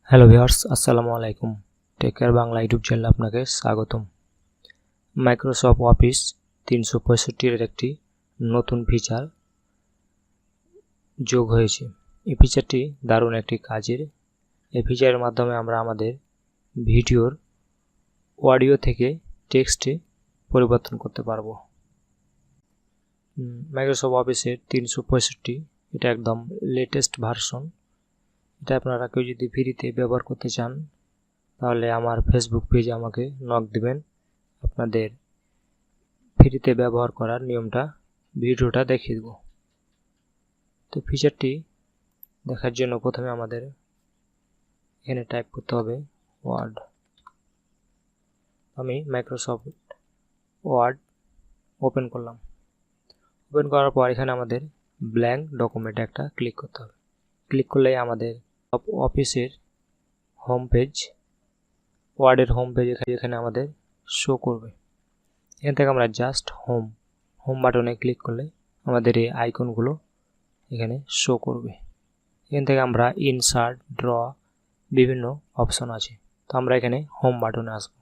Hello viewers, আসসালামু আলাইকুম। Take care Bangla YouTube চ্যানেলে আপনাকে স্বাগতম। মাইক্রোসফট অফিস 365 এর একটি নতুন ফিচার যোগ হয়েছে। এই ফিচারটি দারুণ একটি কাজের। এই ফিচারের মাধ্যমে আমরা আমাদের ভিডিওর অডিও থেকে টেক্সটে পরিবর্তন করতে পারবো। মাইক্রোসফট অফিসের 365 এটা একদম লেটেস্ট ভার্সন। এটা আপনারা কেউ যদি ফ্রিতে ব্যবহার করতে চান তাহলে আমার ফেসবুক পেজে আমাকে নক দিবেন। আপনাদের ফ্রিতে ব্যবহার করার নিয়মটা ভিডিওটা দেখিয়ে দেব। তো ফিচারটি দেখার জন্য প্রথমে আমাদের এখানে টাইপ করতে হবে ওয়ার্ড। আমি মাইক্রোসফট ওয়ার্ড ওপেন করলাম। ওপেন করার পর এখানে আমাদের ব্ল্যাঙ্ক ডকুমেন্ট একটা ক্লিক করতে হবে। ক্লিক করলেই আমাদের অফিসের হোম পেজ, ওয়ার্ডের হোম পেজ এখানে আমাদের শো করবে। এখান থেকে আমরা জাস্ট হোম বাটনে ক্লিক করলে আমাদের এই আইকনগুলো এখানে শো করবে। এখান থেকে আমরা ইনসার্ট, ড্র বিভিন্ন অপশন আছে। তো আমরা এখানে হোম বাটনে আসব।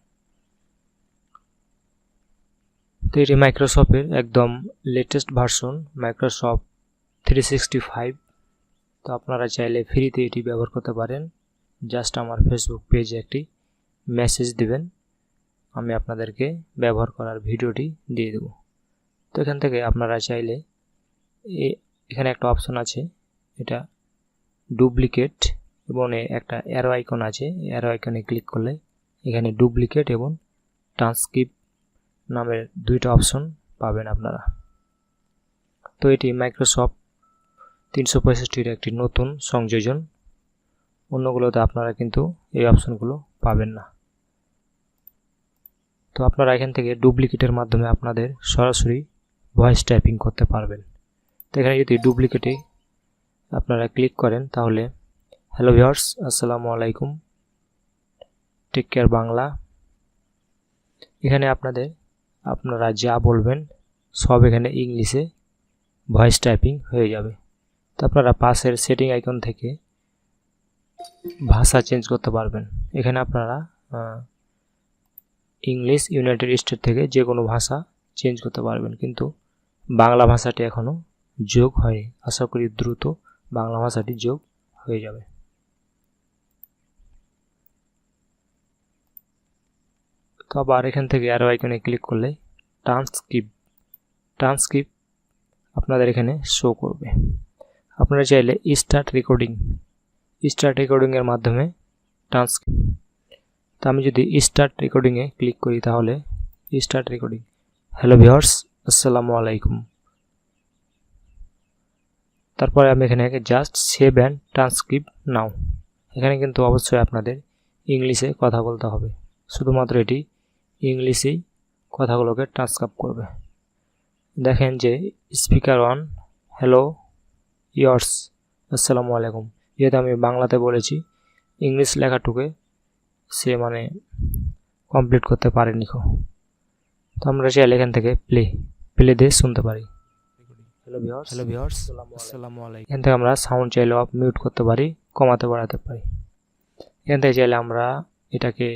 তো এটি মাইক্রোসফটের একদম লেটেস্ট ভার্সন, মাইক্রোসফট 365। তো আপনারা চাইলে ফ্রিতে এটি ব্যবহার করতে পারেন। জাস্ট আমার ফেসবুক পেজে একটি মেসেজ দিবেন, আমি আপনাদেরকে ব্যবহার করার ভিডিওটি দিয়ে দেব। তো এখান থেকে আপনারা চাইলে এখানে একটা অপশন আছে, এটা ডুপ্লিকেট, এবং একটা অ্যারো আইকন আছে। অ্যারো আইকনে ক্লিক করলে এখানে ডুপ্লিকেট এবং ট্রান্সক্রিপ্ট নামের দুইটা অপশন পাবেন আপনারা। তো এটি মাইক্রোসফট 365 একটি নতুন সংযোজন। অন্যগুলোতে আপনারা কিন্তু এই অপশনগুলো পাবেন না। তো আপনারা এখান থেকে ডুপ্লিকেটের মাধ্যমে আপনাদের সরাসরি ভয়েস টাইপিং করতে পারবেন। তো এখানে যদি ডুপ্লিকেটে আপনারা ক্লিক করেন তাহলে হ্যালো ভিউয়ার্স, আসসালামু আলাইকুম, টেক কেয়ার বাংলা। এখানে আপনারা যা বলবেন সব এখানে ইংলিশে ভয়েস টাইপিং হয়ে যাবে। তো আপনারা পাশের সেটিং আইকন থেকে ভাষা চেঞ্জ করতে পারবেন। এখানে আপনারা ইংলিশ, ইউনাইটেড স্টেট থেকে যে কোনো ভাষা চেঞ্জ করতে পারবেন, কিন্তু বাংলা ভাষাটি এখনও যোগ হয়নি। আশা করি দ্রুত বাংলা ভাষাটি যোগ হয়ে যাবে। তো আবার এখান থেকে অ্যারো আইকনে ক্লিক করলে ট্রান্সক্রিপ্ট আপনাদের এখানে শো করবে। আপনারা চাইলে স্টার্ট রেকর্ডিংয়ের মাধ্যমে ট্রান্সক্রিপ্ট। তো আমি যদি স্টার্ট রেকর্ডিংয়ে ক্লিক করি তাহলে স্টার্ট রেকর্ডিং। হ্যালো ভিউয়ার্স, আসসালামু আলাইকুম। তারপরে আমি এখানে জাস্ট সেভ অ্যান্ড ট্রান্সক্রিপ্ট নাও। এখানে কিন্তু অবশ্যই আপনাদের ইংলিশে কথা বলতে হবে। শুধুমাত্র এটি ইংলিশেই কথাগুলোকে ট্রান্সক্রাইব করবে। দেখেন যে স্পিকার অন, হ্যালো ইয়ার্স, আসসালামু আলাইকুম। যেহেতু আমি বাংলাতে বলেছি, ইংলিশ লেখাটুকে সে কমপ্লিট করতে পারেনি। তো আমরা চাইলে এখান থেকে প্লে দিয়ে শুনতে পারি। হ্যালো ভিউয়ার্স, আসসালামু আলাইকুম। এখান থেকে আমরা সাউন্ড চাইলে অফ মিউট করতে পারি, কমাতে বাড়াতে পারি। এখান থেকে চাইলে আমরা এটাকে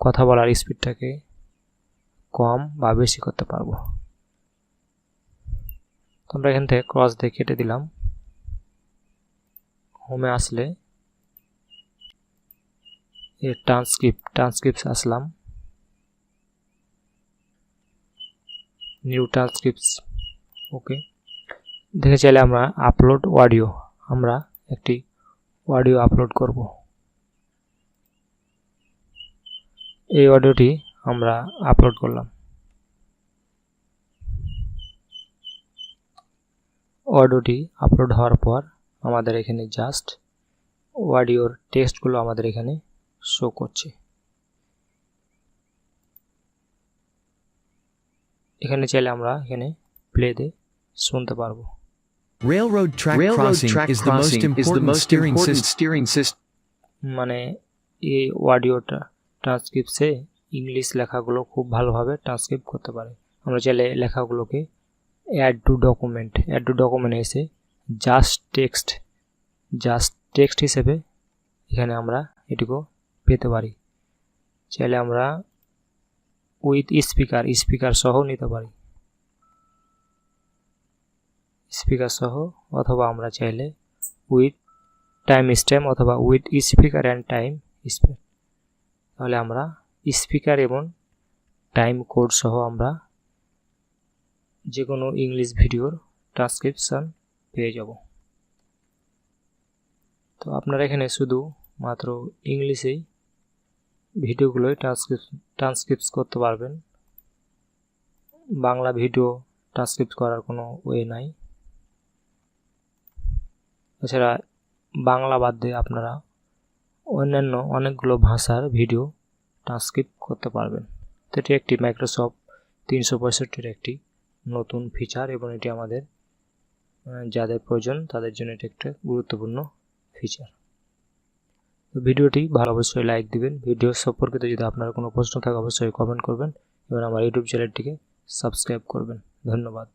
কথা বলার স্পিডটাকে কম বা বেশি করতে পারবো। তো আমরা এখান থেকে ক্রস দিয়ে কেটে দিলাম। হোমে আসলে এর ট্রান্সক্রিপ্ট আসলাম, নিউ ট্রান্সক্রিপ্টস, ওকে। দেখে চাইলে আমরা আপলোড অডিও, আমরা একটি অডিও আপলোড করব। এই অডিওটি আমরা আপলোড করলাম। অডিওটি আপলোড হওয়ার পর আমাদের এখানে জাস্ট অডিওর টেক্সটগুলো আমাদের এখানে শো করছে। এখানে চাইলে আমরা এখানে প্লে দিয়ে শুনতে পারবো। Railroad track crossing is the most important steering system. এই অডিওটা ট্রান্সক্রিপ্টসে ইংলিশ লেখাগুলো খুব ভালোভাবে ট্রান্সক্রিপ্ট করতে পারে। আমরা চাইলে লেখাগুলোকে অ্যাড টু ডকুমেন্ট এসে জাস্ট টেক্সট হিসেবে এখানে আমরা এটুকু পেতে পারি। চাইলে আমরা উইথ স্পিকার সহ নিতে পারি, স্পিকার সহ, অথবা আমরা চাইলে উইথ টাইম স্ট্যাম্প অথবা with speaker and time stamp. তাহলে আমরা স্পিকার এবং টাইম কোড সহ আমরা যে কোনো ইংলিশ ভিডিওর ট্রান্সক্রিপশন পেয়ে যাব। তো আপনারা এখানে শুধু মাত্র ইংলিশেই ভিডিওগুলোই ট্রান্সক্রিপ্ট করতে পারবেন, বাংলা ভিডিও ট্রান্সক্রিপ্ট করার কোনো ওয়ে নাই। এছাড়া বাংলা বাদ দিয়ে আপনারা অন্যান্য অনেকগুলো ভাষার ভিডিও ট্রান্সক্রিপ্ট করতে পারবেন। তো এটি একটি মাইক্রোসফট 365 একটি নতুন ফিচার এবং এটি আমাদের যাদের প্রয়োজন তাদের জন্য এটি একটা গুরুত্বপূর্ণ ফিচার। তো ভিডিওটি ভালো অবশ্যই লাইক দিবেন। ভিডিও সম্পর্কিত যদি আপনার কোনো প্রশ্ন থাকে অবশ্যই কমেন্ট করবেন এবং আমার ইউটিউব চ্যানেলটিকে সাবস্ক্রাইব করবেন। ধন্যবাদ।